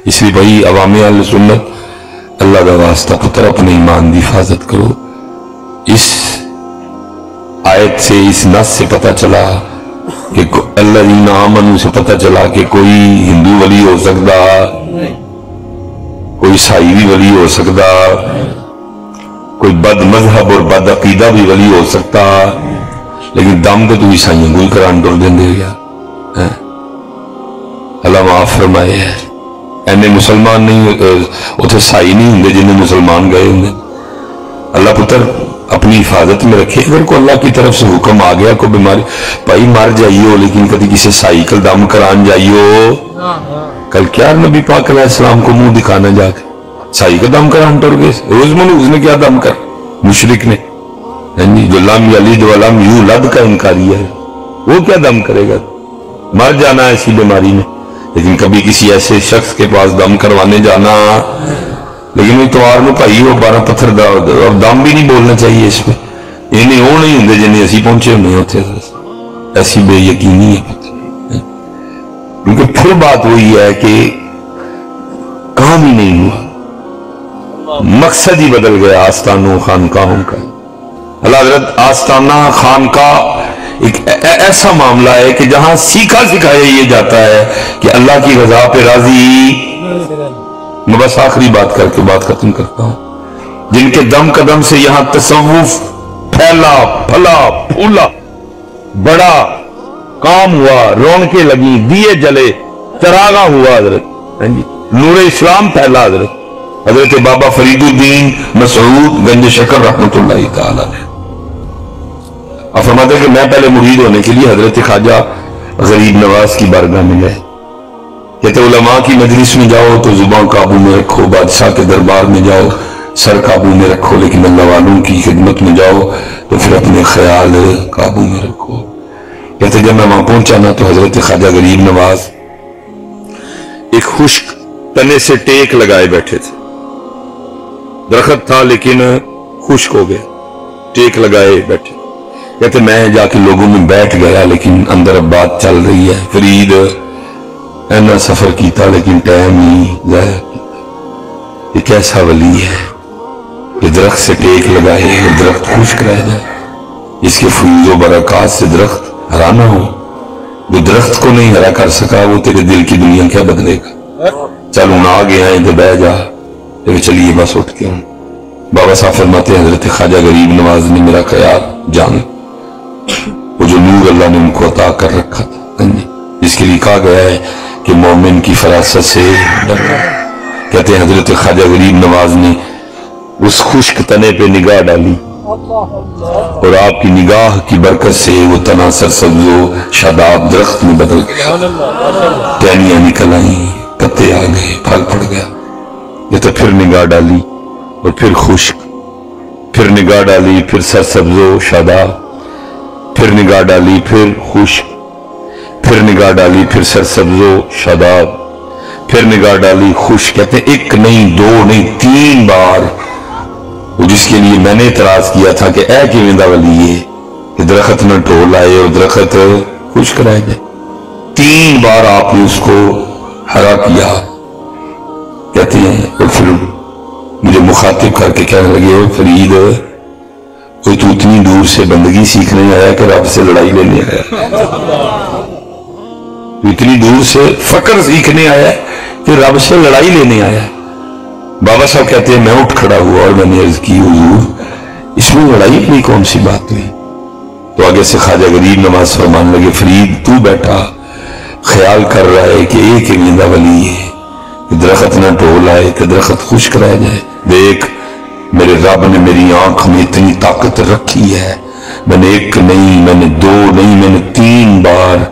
اس لیے بھائی عوام اہل سنت اللہ کا واسطہ پتر اپنے ایمان کی حفاظت کرو. اس آیت سے اس نص سے پتہ چلا کہ الذین آمنوا سے پتہ چلا کہ کوئی ہندو ولی ہو سکتا، کوئی عیسائی بھی ولی ہو سکتا، کوئی بد مذہب اور بد عقیدہ بھی ولی ہو سکتا، لیکن دم تو عیسائیوں کو ہی کران ڈر دیں دے گیا. اللہ معاف فرمائے ہے. اینے مسلمان نہیں اتنے عیسائی نہیں ہوں جنہیں مسلمان گئے ہوں. اللہ پتر اپنی حفاظت میں رکھے. اگر کو اللہ کی طرف سے حکم آ گیا کوئی بیماری بھائی مر جائیو، لیکن کبھی کسی عیسائی کل دم کران جائیو. کل کیا نبی پاک علیہ السلام کو منہ دکھانا جا کے عیسائی کا دم کران ٹر گئے. روز منوز نے کیا دم کر، مشرک نے جو لم یلد ولم یولد کا انکاری ہے، وہ کیا دم کرے گا؟ مر جانا ہے ایسی بیماری میں. لیکن کبھی کسی ایسے شخص کے پاس دم کروانے جانا، لیکن وہ اتوار میں بھائی وہ 12 پتھر اور دم بھی نہیں بولنا چاہیے اس میں. انہیں وہ نہیں ہوں جنہیں اسی پہنچے ہونے ہوتے. ایسی بے یقینی ہے. کیونکہ پھر بات وہی ہے کہ کام ہی نہیں ہوا، مقصد ہی بدل گیا آستانوں خانقاہوں کا. اللہ حضرت آستانہ خانقاہ ایک ایسا معاملہ ہے کہ جہاں سیکھا سکھایا یہ جاتا ہے کہ اللہ کی رضا پہ راضی. میں بس آخری بات کر کے بات ختم کرتا ہوں. جن کے دم قدم سے یہاں تصوف پھیلا پھلا پھولا، بڑا کام ہوا، رونقیں لگی، دیے جلے، چراغاں ہوا حضرت، نور اسلام پھیلا حضرت بابا فرید الدین مسعود گنج شکر رحمت اللہ تعالی نے. آپ فرماتے ہیں کہ میں پہلے مرید ہونے کے لیے حضرت خواجہ غریب نواز کی بارگاہ میں گئے. کہتے علماء کی مجلس میں جاؤ تو زبان قابو میں رکھو، بادشاہ کے دربار میں جاؤ سر قابو میں رکھو، لیکن اللہ والوں کی خدمت میں جاؤ تو پھر اپنے خیال قابو میں رکھو. کہتے جب میں وہاں پہنچا نا تو حضرت خواجہ غریب نواز ایک خشک تنے سے ٹیک لگائے بیٹھے تھے. درخت تھا لیکن خشک ہو گیا، ٹیک لگائے بیٹھے. کہتے میں جا کے لوگوں میں بیٹھ گیا، لیکن اندر اب بات چل رہی ہے. فرید اینا سفر کیتا لیکن ٹائم ہی ضائع کیتا. یہ کیسا ولی ہے کہ درخت سے ٹیک لگائے اور درخت خشک رہ جائے. اس کے فیض و برکات سے درخت ہرا نہ ہو. جو درخت کو نہیں ہرا کر سکا وہ تیرے دل کی دنیا کیا بدلے گا. چل ہوں آ گیا ہے تو بہ جا. چلیے بس اٹھ کے ہوں. بابا صاحب فرماتے ہیں حضرت خواجہ غریب نواز نے میرا خیال جان وہ جو نور اللہ نے ان کو عطا کر رکھا تھا، جس کے لیے کہا گیا ہے کہ مومن کی فراست سے ڈرنا. کہتے ہیں حضرت خواجہ غریب نواز نے اس خشک تنے پہ نگاہ ڈالی اور آپ کی نگاہ کی برکت سے وہ تنا سرسبز و شاداب درخت میں بدل گیا. ٹہنیاں نکل آئیں، پتے آ گئے، پھل پڑ گیا. یہ تو پھر نگاہ ڈالی اور پھر خشک، پھر نگاہ ڈالی پھر سرسبز و شاداب، پھر نگاہ ڈالی پھر خشک، پھر نگاہ ڈالی پھر سرسبز و شاداب، پھر نگاہ ڈالی خشک. کہتے ہیں ایک نہیں دو نہیں 3 بار. جس کے لیے میں نے اعتراض کیا تھا کہ اے کیویں دا ولی ہے کہ درخت نہ ٹول آئے اور درخت خشک رہ جائے. 3 بار آپ نے اس کو ہرا کیا. کہتے ہیں اور پھر مجھے مخاطب کر کے کہنے لگے فرید کوئی تو اتنی دور سے بندگی سیکھنے آیا کہ رب سے لڑائی لینے آیا. تو اتنی دور سے فقر سیکھنے آیا کہ رب سے لڑائی لینے آیا. بابا صاحب کہتے ہیں میں اٹھ کھڑا ہوا اور میں نے عرض کی حضور اس میں لڑائی کی کون سی بات ہوئی. تو آگے سے خواجہ غریب نواز فرمانے لگے فرید تو بیٹھا خیال کر رہا ہے کہ ایک زندہ ولی ہے کہ درخت نہ ٹول آئے کہ درخت خشک رہ جائے. دیکھ میرے رب نے میری آنکھ میں اتنی طاقت رکھی ہے، میں نے 1 نہیں، میں نے 2 نہیں، میں نے 3 بار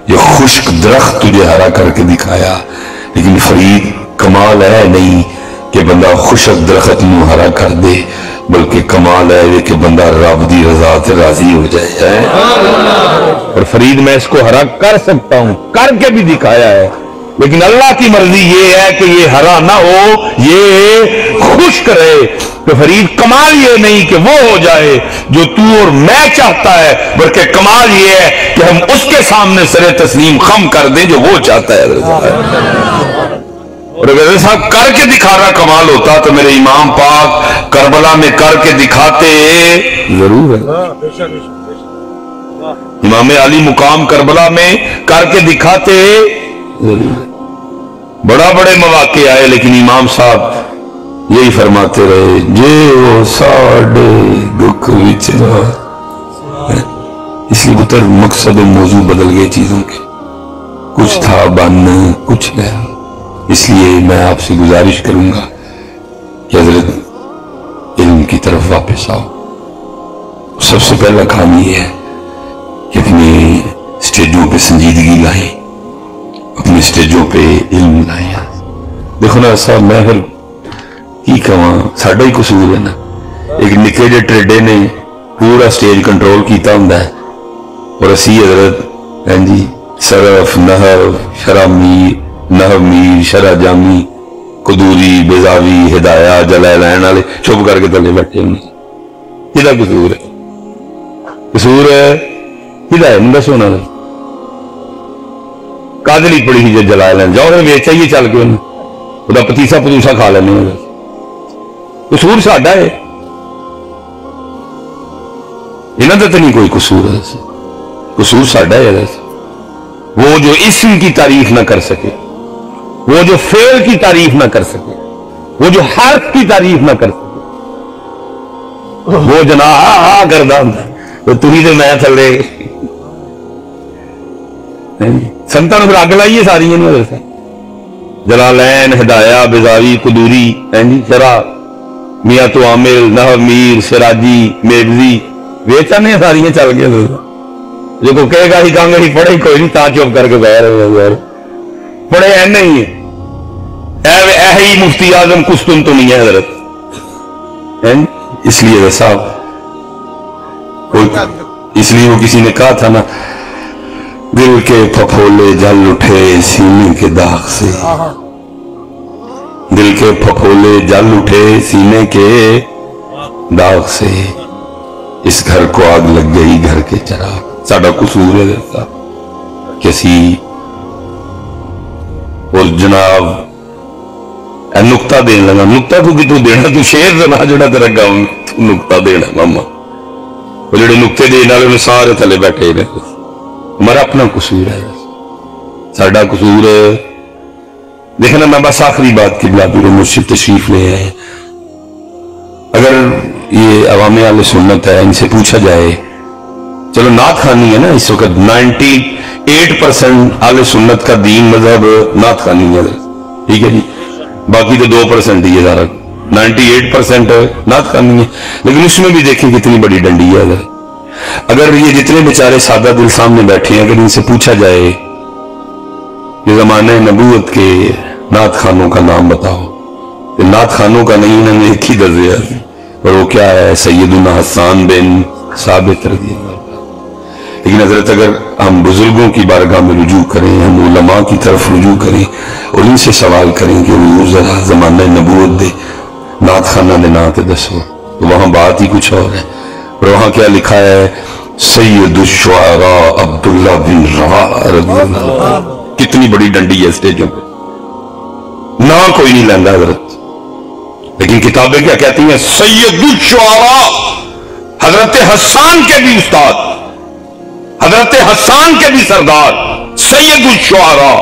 یہ خشک درخت تجھے ہرا کر کے دکھایا. لیکن فرید کمال ہے نہیں کہ بندہ خشک درخت نو ہرا کر دے، بلکہ کمال ہے کہ بندہ رب دی رضا سے راضی ہو جائے. اور فرید میں اس کو ہرا کر سکتا ہوں، کر کے بھی دکھایا ہے، لیکن اللہ کی مرضی یہ ہے کہ یہ ہرا نہ ہو، یہ خشک رہے. تو فرید کمال یہ نہیں کہ وہ ہو جائے جو تو اور میں چاہتا ہے، بلکہ کمال یہ ہے کہ ہم اس کے سامنے سر تسلیم خم کر دیں جو وہ چاہتا ہے. اور اگر صاحب کر کے دکھا رہا کمال ہوتا تو میرے امام پاک کربلا میں کر کے دکھاتے ضرور ہے. امام علی مقام کربلا میں کر کے دکھاتے ضرور ہے. بڑا بڑے مواقع آئے لیکن امام صاحب یہی فرماتے رہے جو ساڑے دکھ وچ. اس لیے پتر مقصد و موضوع بدل گئے چیزوں کے. کچھ تھا بن کچھ گیا. اس لیے میں آپ سے گزارش کروں گا کہ حضرت علم کی طرف واپس آؤ. سب سے پہلا کام یہ ہے کہ اپنی سٹیجوں پہ سنجیدگی لائیں, اپنی سٹیجوں پہ علم لائیں. دیکھو نا صاحب میں پھر کی کہاں ساڈا ہی قصور ہے نا. ایک نکے جے ٹریڈے نے پورا سٹیج کنٹرول کیتا ہوں اور اسی حضرت جی صرف نحو شرح میر نحو میر شرح جامی قدوری بیضاوی ہدایہ جلالین والے چپ کر کے تلے بیٹھے ہوں. یہ قصور ہے. قصور ہے ہدایت نہیں بس ہونا کادلی پڑی ہی جلالین جاؤ ویچ چاہیے چل کے انہیں وہ پتیسا پتوسا کھا لینے. قصور ساڈا ہے انہوں کا تو نہیں کوئی قصور ہے. قصور ساڈا ہے. وہ جو اسم کی تعریف نہ کر سکے, وہ جو فعل کی تعریف نہ کر سکے, وہ جو حرف کی تعریف نہ کر سکے, وہ جناب کردہ تو تھی تو میں تھلے سنتوں نے پھر اگ لائیے ساری جلالین ہدایہ بیضاوی قدوری شرح میاں تو عامل نحو میر سراجی میبزی ویچانے ساری چل گیا. جو کو کہے گا ہی کہاں گا ہی پڑھے کوئی نہیں تا چپ کر کے بہر پڑھے ہے نہیں ہے ہی مفتی اعظم کستن تو نہیں ہے حضرت. اس لیے صاحب اس لیے وہ کسی نے کہا تھا نا دل کے پھپھولے جل اٹھے سینے کے داغ سے, دل کے پھپھولے جل اٹھے سینے کے داغ سے, اس گھر کو آگ لگ گئی گھر کے چراغ. ساڈا قصور ہے کہ اسی اور جناب نقطہ دین لگا. نقطہ تو کہ تو دینا تو شیر دنا جڑا تیرا گاؤں تو نقطہ دینا ماما وہ جڑے نقطے دین والے انہیں سارے تھلے بیٹھے نے. ہمارا اپنا قصور ہے ساڈا قصور. دیکھنا میں بس آخری بات کی بلا پیر مرشد تشریف لے آئے. اگر یہ عوام اہل سنت ہے ان سے پوچھا جائے چلو نعت خوانی ہے نا اس وقت 98% اہل سنت کا دین مذہب نعت خوانی ہے ٹھیک ہے جی, باقی تو 2% ہی ہے سارا. 98% نعت خوانی ہے لیکن اس میں بھی دیکھیں کتنی بڑی ڈنڈی ہے. اگر یہ جتنے بیچارے سادہ دل سامنے بیٹھے ہیں اگر ان سے پوچھا جائے یہ زمانے نبوت کے نعت خانوں کا نام بتاؤ, نعت خانوں کا نہیں انہوں نے ایک ہی درجہ ہے اور وہ کیا ہے سیدنا حسان بن ثابت رضی اللہ. لیکن حضرت اگر ہم بزرگوں کی بارگاہ میں رجوع کریں, ہم علماء کی طرف رجوع کریں اور ان سے سوال کریں کہ وہ ذرا زمانہ نبوت دے نعت خانہ دے نعت دسو تو وہاں بات ہی کچھ اور ہے. اور وہاں کیا لکھا ہے سید الشعراء عبداللہ بن رواحہ رضی اللہ. کتنی بڑی ڈنڈی ہے اسٹیجوں پہ, نہ کوئی نہیں لیندہ حضرت, لیکن کتابیں کیا کہتی ہیں سید الشعراء, حضرت حسان کے بھی استاد, حضرت حسان کے بھی سردار سید الشعراء.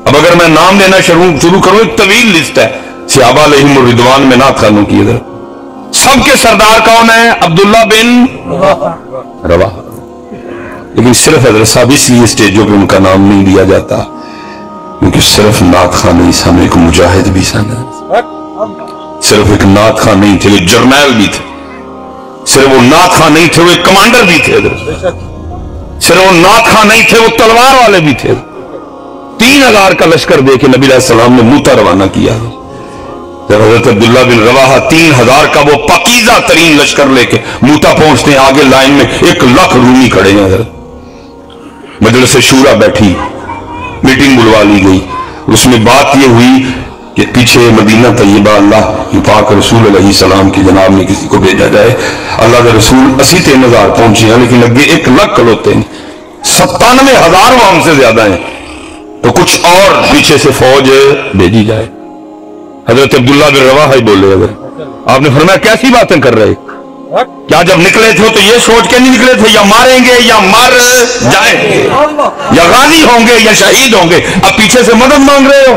اب اگر میں نام لینا شروع کروں ایک طویل لسٹ ہے صحابہ علیہم الرضوان میں نعت خانوں کی. ادھر سب کے سردار کون ہیں عبداللہ بن رواحہ. لیکن صرف حضرت صاحب اس لیے اسٹیجوں پہ ان کا نام نہیں لیا جاتا کیونکہ صرف نعت خان نہیں سن, ایک مجاہد بھی سن, صرف ایک نعت خان نہیں تھے, ایک جرنیل بھی تھے, صرف وہ نعت خان نہیں تھے وہ ایک کمانڈر بھی تھے, صرف وہ نعت خان نہیں تھے وہ تلوار والے بھی تھے. 3000 کا لشکر دے کے نبی علیہ السلام نے موتا روانہ کیا. جب حضرت عبداللہ بن رواحہ 3000 کا وہ پاکیزہ ترین لشکر لے کے موتا پہنچتے ہیں, آگے لائن میں 1,00,000 رومی کھڑے ہیں. حضرت مجلس شورا بیٹھی, میٹنگ بلوا لی گئی, اس میں بات یہ ہوئی کہ پیچھے مدینہ طیبہ اللہ کی پاک رسول علیہ السلام کی جناب میں کسی کو بھیجا جائے. اللہ کے رسول 80-3,000 پہنچے ہیں لیکن لگے 1,00,000 کھلوتے ہیں, 97,000 وہ ہم سے زیادہ ہیں. تو کچھ اور پیچھے سے فوج بھیجی جائے. حضرت عبداللہ بن رواحہ بولے اگر آپ نے فرمایا کیسی باتیں کر رہے, کیا جب نکلے تھے تو یہ سوچ کے نہیں نکلے تھے یا ماریں گے یا مر جائیں گے, یا غازی ہوں گے یا شہید ہوں گے؟ اب پیچھے سے مدد مانگ رہے ہو,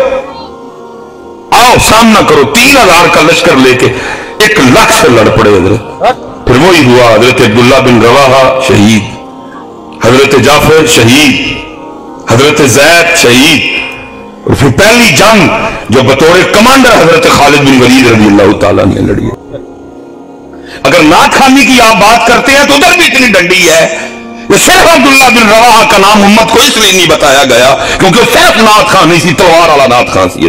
آؤ سامنا کرو. 3000 کا لشکر لے کے 1,00,000 سے لڑ پڑے حضرت. پھر وہی ہوا, حضرت عبداللہ بن رواحہ شہید, حضرت جعفر شہید, حضرت زید شہید. اور پھر پہلی جنگ جو بطور کمانڈر حضرت خالد بن ولید رضی اللہ تعالیٰ نے لڑی. اگر نعت خوانی کی آپ بات کرتے ہیں تو ادھر بھی اتنی ڈنڈی ہے. یہ صرف عبداللہ بن رواحہ کا نام امت کو اس لیے نہیں بتایا گیا کیونکہ صرف نعت خوانی سی, تلوار والا نعت خوان سی.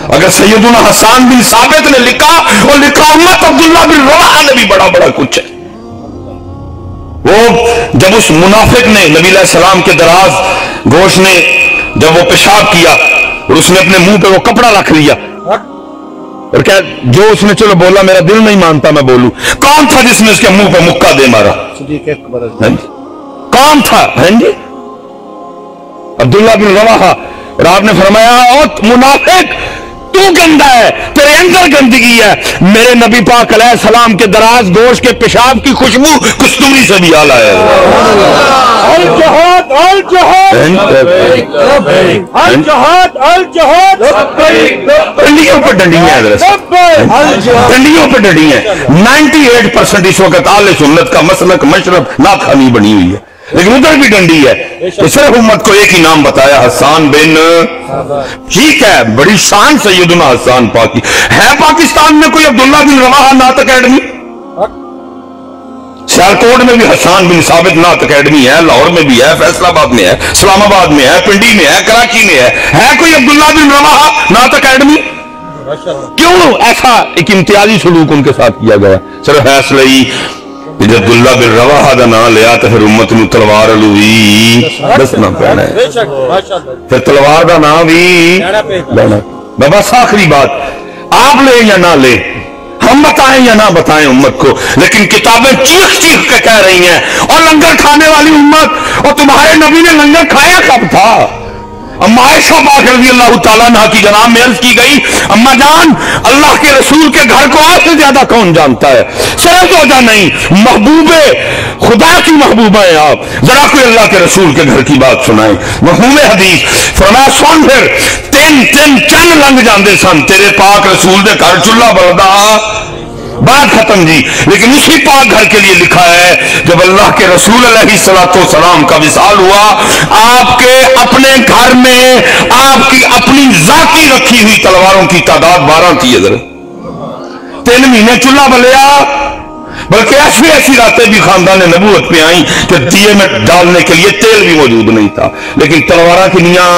اگر سیدنا حسان بن ثابت نے لکھا, اور لکھا امت عبداللہ بن رواحہ نے بھی بڑا بڑا کچھ ہے. وہ جب اس منافق نے نبی علیہ السلام کے دراز گوشت نے جب وہ پیشاب کیا اور اس نے اپنے منہ پہ وہ کپڑا رکھ لیا اور کیا جو اس نے چلو بولا میرا دل نہیں مانتا میں بولوں, کون تھا جس نے اس کے منہ پہ مکہ دے مارا؟ کون تھا؟ عبداللہ بن رواحہ. اور آپ نے فرمایا او منافق تو گندا ہے, تیرے اندر گندگی ہے. میرے نبی پاک علیہ السلام کے دراز گوشت کے پیشاب کی خوشبو کستوری سے بھی اعلیٰ ہے. الجہاد الجہاد الجہاد الجہاد. ڈنڈیوں پہ ڈنڈی ہیں, ڈنڈیوں پہ ڈنڈی ہیں. 98% اس وقت اہل سنت کا مسلک مشرب نعت خوانی بنی ہوئی ہے, لیکن ادھر بھی ڈنڈی ہے. صرف امت کو ایک ہی نام بتایا, حسان بن. ٹھیک ہے, بڑی شان سیدنا حسان پاکی ہے. پاکستان میں کوئی عبداللہ بن رواحہ نعت اکیڈمی؟ سیالکوٹ میں بھی حسان بن ثابت نعت اکیڈمی ہے, لاہور میں بھی ہے, فیصل آباد میں ہے, اسلام آباد میں ہے, پنڈی میں ہے, کراچی میں ہے کوئی عبداللہ بن رواحہ نعت اکیڈمی؟ کیوں ایسا ایک امتیازی سلوک ان کے ساتھ کیا گیا؟ صرف فیصلہ ہی جب عبداللہ بن رواحہ دا نام لیا تو پھر امت نو تلوار لوی دسنا پینا ہے, پھر تلوار دا نام بھی لینا. بس آخری بات, آپ لیں یا نہ لیں, ہم بتائیں یا نہ بتائیں امت کو, لیکن کتابیں چیخ چیخ کے کہہ رہی ہیں اور لنگر کھانے والی امت, اور تمہارے نبی نے لنگر کھایا کب تھا؟ اما عائشہ پاک رضی اللہ تعالیٰ عنہ کی جناب میں عرض کی گئی, اما جان اللہ کے رسول کے گھر کو آپ سے زیادہ کون جانتا ہے؟ صرف زوجہ نہیں, محبوب خدا کی محبوبہ ہیں آپ. ذرا کوئی اللہ کے رسول کے گھر کی بات سنائیں. مفہوم حدیث فرمایا سن پھر 3 چند لنگ جاندے سن تیرے پاک رسول دے گھر چولہا بلدا بات ختم جی. لیکن اسی پاک گھر کے لیے لکھا ہے جب اللہ کے رسول علیہ السلام کا وصال ہوا, آپ کے اپنے گھر میں آپ کی اپنی ذاتی رکھی ہوئی تلواروں کی تعداد 12 تھی. ادھر 3 مہینے چولہا بلیا, بلکہ ایسی راتیں بھی خاندان نبوت پہ آئیں کہ دیے میں ڈالنے کے لیے تیل بھی موجود نہیں تھا, لیکن تلواریں کنیاں.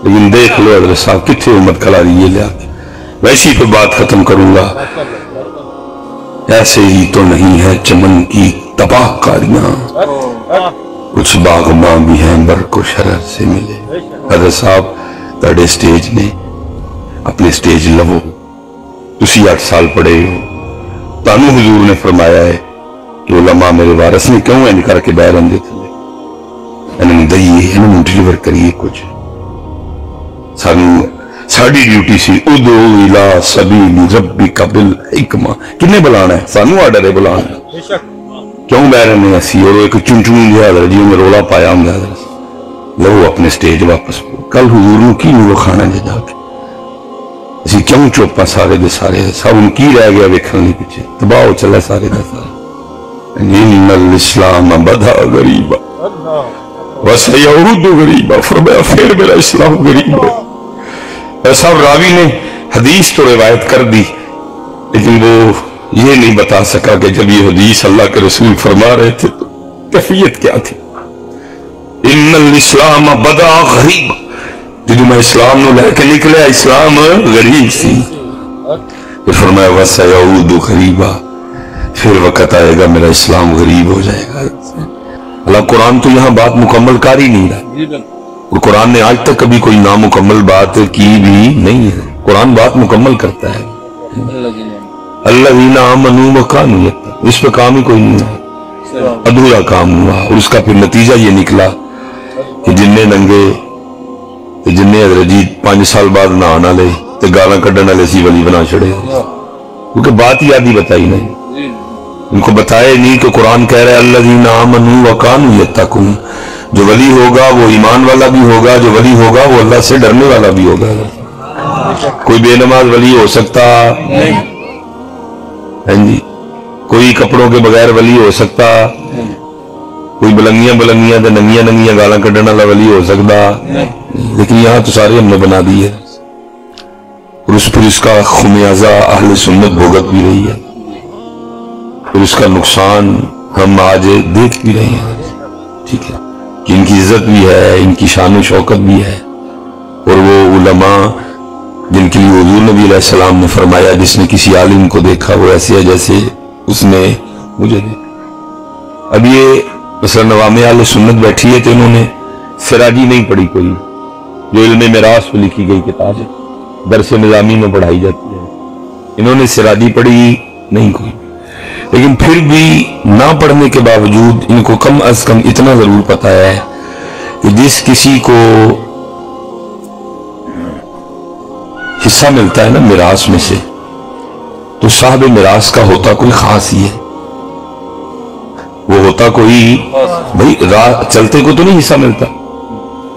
لیکن دیکھ لو حضرت صاحب کتنے امت کھلا رہی ہے. لیا ویسی پہ بات ختم کروں گا. ایسے ہی تو نہیں ہے چمن کی تباہ کاریاں, کچھ باغباں بھی ہیں بر کو شرر سے ملے. حضرت صاحب تڑے سٹیج نے اپنے سٹیج لو, تسی 8 سال پڑے ہو, تانو حضور نے فرمایا ہے کہ علماء میرے وارث نے کیوں ان کر کے بیرن دے تھے, انہوں دئیے انہوں ڈیلیور کریے کچھ. ساڑی ڈیوٹی سی ادعو الی سبیل ربک بالحکمہ, کنے بلانا ہے؟ سانو آڈر ہے بلانا. کیوں بیرن نے ایسی اور ایک چنچنی لیا حضرت جی میں رولا پایا ہوں گا حضرت لو اپنے سٹیج واپس. کل حضور نے کی وہ کھانا جا کے اسی کیوں چوپا سارے دے سارے سب ان کی رہ گیا ویکھن لی پیچھے تباہ ہو چلے سارے دے سارے. ان الاسلام بدا غریبا وسیعود غریبا, فرمایا پھر میرا اسلام غریب ہے. صاحب راوی نے حدیث تو روایت کر دی لیکن وہ یہ نہیں بتا سکا کہ جب یہ حدیث اللہ کے رسول فرما رہے تھے تو کیفیت کیا تھی. ان الاسلام بدا غریب, جب میں اسلام نو لے کے نکلے اسلام غریب سی. پھر فرمایا وسیعود غریبا, پھر وقت آئے گا میرا اسلام غریب ہو جائے گا. اللہ قرآن تو یہاں بات مکمل کر ہی نہیں رہا, اور قرآن نے آج تک کبھی کوئی نامکمل بات کی بھی نہیں ہے. قرآن بات مکمل کرتا ہے. الذین آمنوا وکانوا یتقون, اس پہ کام ہی کوئی نہیں ہے, ادھورا کام ہوا. اور اس کا پھر نتیجہ یہ نکلا کہ جنے ننگے تے جنے حضرت جی 5 سال بعد نہان والے تے گالاں کڈن والے سی ولی بنا چھڑے، کیونکہ بات ہی آدھی بتائی نہیں، ان کو بتایا نہیں کہ قرآن کہہ رہا ہے الذین آمنوا وکانوا یتقون، جو ولی ہوگا وہ ایمان والا بھی ہوگا، جو ولی ہوگا وہ اللہ سے ڈرنے والا بھی ہوگا۔ کوئی بے نماز ولی ہو سکتا ہاں جی، کوئی کپڑوں کے بغیر ولی ہو سکتا، کوئی بلنگیاں تے ننگیاں گالاں کڈن والا ولی ہو سکتا، لیکن یہاں تو سارے ہم نے بنا دی ہے، اور اس کا خمیازہ اہل سنت بھوگت بھی رہی ہے، اور اس کا نقصان ہم آج دیکھ بھی رہے ہیں، ٹھیک ہے، کہ ان کی عزت بھی ہے، ان کی شان و شوکت بھی ہے، اور وہ علماء جن کے لیے حضور نبی علیہ السلام نے فرمایا جس نے کسی عالم کو دیکھا وہ ایسے ہے جیسے اس نے مجھے دیکھا۔ اب یہ مثلا نوام اہل سنت بیٹھی ہے تو انہوں نے سراجی نہیں پڑھی کوئی، جو علم میراث میں لکھی گئی کتاب ہے، درس نظامی میں پڑھائی جاتی ہے، انہوں نے سراجی پڑھی نہیں کوئی، لیکن پھر بھی نہ پڑھنے کے باوجود ان کو کم از کم اتنا ضرور پتہ ہے کہ جس کسی کو حصہ ملتا ہے نا میراث میں سے، تو صاحب میراث کا ہوتا کوئی خاص ہی ہے، وہ ہوتا کوئی بھائی چلتے کو تو نہیں حصہ ملتا،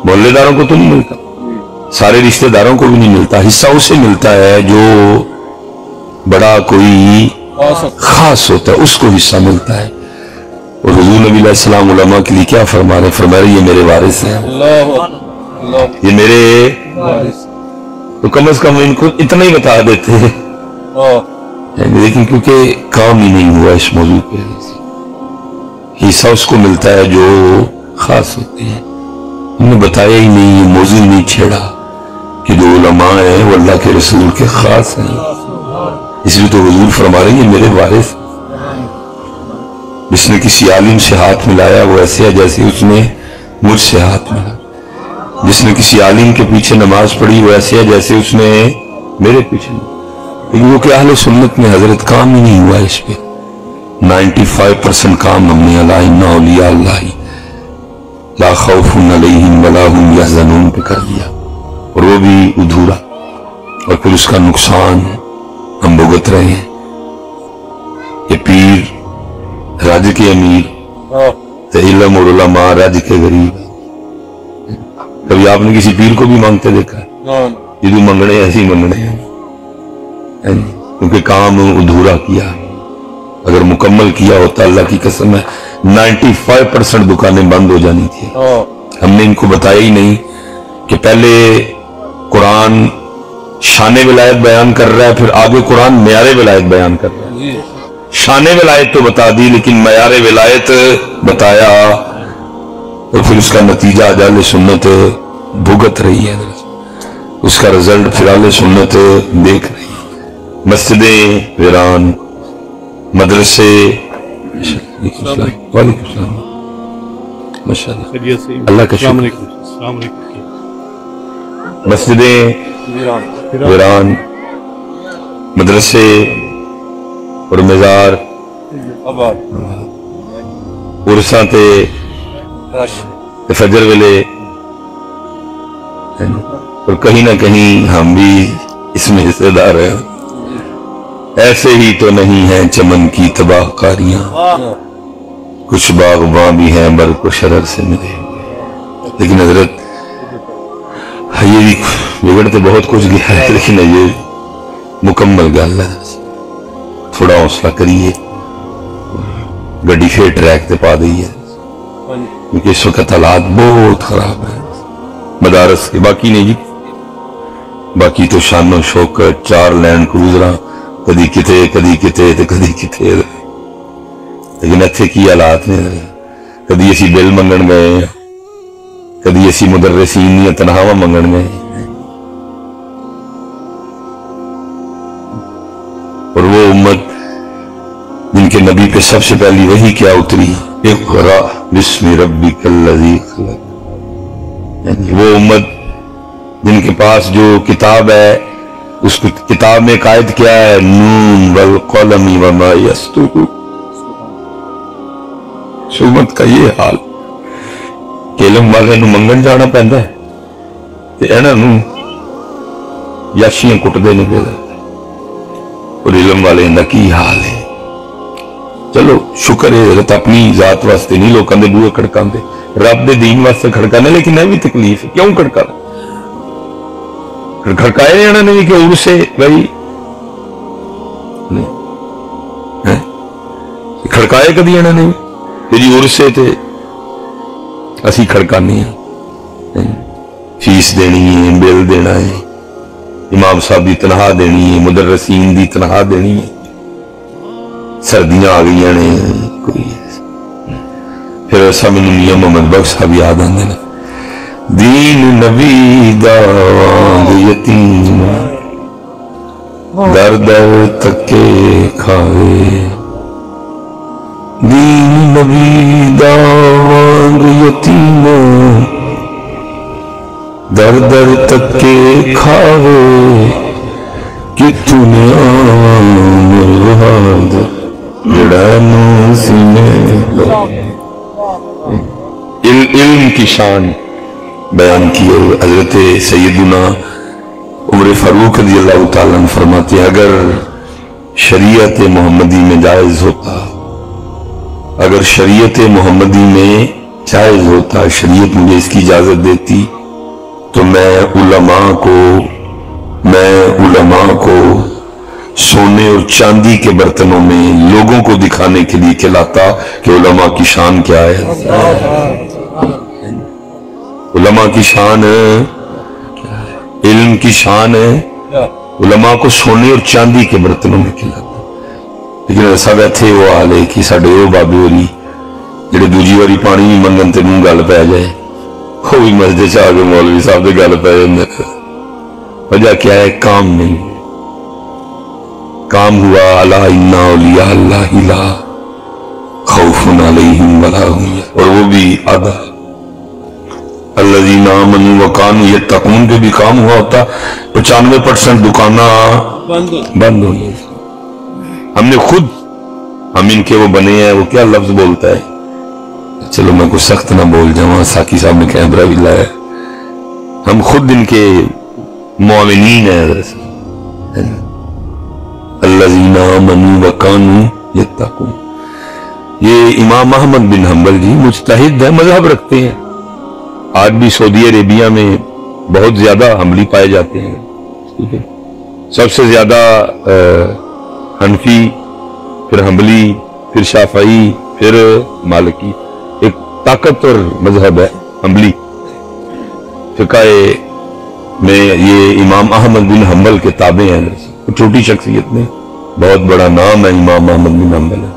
محلے داروں کو تو نہیں ملتا، سارے رشتہ داروں کو بھی نہیں ملتا، حصہ اسے ملتا ہے جو بڑا کوئی خاص ہوتا ہے، اس کو حصہ ملتا ہے۔ اور حضور نبی علیہ السلام علماء کے لیے کیا فرما رہے ہیں؟ فرما رہے یہ میرے وارث ہیں، یہ میرے، تو کم از کم ان کو اتنا ہی بتا دیتے ہیں، لیکن کیونکہ کام ہی نہیں ہوا اس موضوع پہ، حصہ اس کو ملتا ہے جو خاص ہوتے ہیں، انہوں نے بتایا ہی نہیں، یہ موضوع نہیں چھیڑا کہ جو علماء ہیں وہ اللہ کے رسول کے خاص ہیں، اس لیے تو حضور فرما رہے ہیں میرے وارث، جس نے کسی عالم سے ہاتھ ملایا وہ ایسے ہے جیسے اس نے مجھ سے ہاتھ ملا، جس نے کسی عالم کے پیچھے نماز پڑھی وہ ایسے ہے جیسے اس نے میرے پیچھے، لیکن وہ کہ اہل سنت میں حضرت کام ہی نہیں ہوا اس پہ، 95% کام ہم نے الا ان اولیاء اللہ لا خوف علیہم ولا هم یحزنون پہ کر دیا، اور وہ بھی ادھورا، اور پھر اس کا نقصان ہم بھگت رہے ہیں۔ یہ پیر راج کے امیر، علم اور علماء راج کے غریب۔ کبھی آپ نے کسی پیر کو بھی مانگتے دیکھا ہے؟ جدو منگنے ایسی منگنے ہیں، کیونکہ کام ادھورا کیا، اگر مکمل کیا ہوتا اللہ کی قسم ہے 95% دکانیں بند ہو جانی تھی۔ ہم نے ان کو بتایا ہی نہیں کہ پہلے قرآن شان ولایت بیان کر رہا ہے، پھر آگے قرآن معیار ولایت بیان کر رہا ہے۔ شان ولایت تو بتا دی لیکن معیار ولایت بتایا، اور پھر اس کا نتیجہ اہل سنت بھگت رہی ہے، اس کا رزلٹ پھر اہل سنت دیکھ رہی ہے۔ مسجدیں ویران، مدرسے، وعلیکم السلام، ماشاءاللہ اللہ کا شکر، مسجدیں ویران، مدرسے اور مزار عرصاں تے فجر ویلے، اور کہیں نہ کہیں ہم بھی اس میں حصے دار ہیں۔ ایسے ہی تو نہیں ہیں چمن کی تباہ کاریاں، کچھ باغباں بھی ہیں برق و شرر سے ملے، لیکن حضرت یہ بھی بگڑتے بہت کچھ گیا ہے، لیکن یہ مکمل گل ہے، تھوڑا حوصلہ کریے، گڈی پھر ٹریک تے پا دئی ہے، کیونکہ اس وقت حالات بہت خراب ہیں مدارس کے، باقی نہیں جی، باقی تو شان و شوکت، 4 لینڈ کروزراں، کدی کتے کدی کتے تے کدی کتے، لیکن اتھے کی حالات نے، کدی اسی بل منگن گئے، کدی اسی مدرسین یا تنخواہ منگن گئے، اور وہ امت جن کے نبی پہ سب سے پہلی وحی کیا اتری، اقرا بسم ربک الذی خلق، یعنی وہ امت جن کے پاس جو کتاب ہے اس کتاب میں قائد کیا ہے، نون والقلم وما یسطرون، اس امت کا یہ حال، کہ علم والے نو منگن جانا پہندا ہے تے انہاں نو یاشیاں کٹدے نے پہ اور علم والے دا کی حال ہے. چلو شکر ہے حضرت اپنی ذات واسطے نہیں لوکاں دے بوئے کھڑکاندے, رب دے دین واسطے کھڑکانے, لیکن یہ بھی تکلیف ہے. کیوں کھڑکانا؟ کھڑکائے انہوں نے بھی کہ عرص سے بھائی کھڑکائے کدی انہوں نے بھی جی عرص سے تے اسی کھڑکانے ہیں, فیس دینی ہے, بل دینا ہے, امام صاحب دی تنخواہ دینی ہے, مدرسین دی تنخواہ دینی ہے, سردیاں آ گئی نے کوئی پھر ایسا میں میاں محمد بخش صاحب یاد آتے ہیں, دین نبی دا یتیم در در تکے کھائے, دین نبی دا یتیم در در تکے کھائے, کتوں نے مرہاد جڑانو سینے. علم کی شان بیان کی حضرت سیدنا عمر فاروق رضی اللہ تعالیٰ عنہ فرماتے ہیں, اگر شریعت محمدی میں جائز ہوتا, اگر شریعت محمدی میں جائز ہوتا, شریعت مجھے اس کی اجازت دیتی تو میں علماء کو سونے اور چاندی کے برتنوں میں لوگوں کو دکھانے کے لیے کھلاتا کہ علماء کی شان کیا ہے. علماء کی شان علم کی شان ہے, علماء کو سونے اور چاندی کے برتنوں میں کھلاتا. لیکن ایسا بیٹھے وہ آلے کہ ساڑھے وہ بابے ہوری جڑے دوجی واری پانی بھی منگن تے نوں گل پہ جائے, وہ بھی مسجد سے آگے مولوی صاحب دے گل پہ جائے. وجہ کیا ہے؟ کام نہیں. کام ہوا الا ان اولیاء اللہ لا خوف علیہم ولا هم يحزنون, اور وہ بھی آدھا الذین آمنوا وکانوا یتقون کے بھی کام ہوا ہوتا, 95% دکانہ بند ہوئی. ہم نے خود, ہم ان کے وہ بنے ہیں, وہ کیا لفظ بولتا ہے, چلو میں کچھ سخت نہ بول جاؤں, ساکی صاحب نے کیمرہ بھی لایا, ہم خود ان کے معاونین ہیں. الذین آمنوا وکانوا یتقون. یہ امام احمد بن حنبل جی مجتہد ہیں, مذہب رکھتے ہیں. آج بھی سعودی عربیہ میں بہت زیادہ حنبلی پائے جاتے ہیں. ٹھیک ہے, سب سے زیادہ حنفی, پھر حنبلی, پھر شافعی, پھر مالکی. ایک طاقتور مذہب ہے حنبلی. فقہ میں یہ امام احمد بن حنبل کے تابع ہیں. چھوٹی شخصیت میں بہت بڑا نام ہے امام احمد بن حنبل ہے.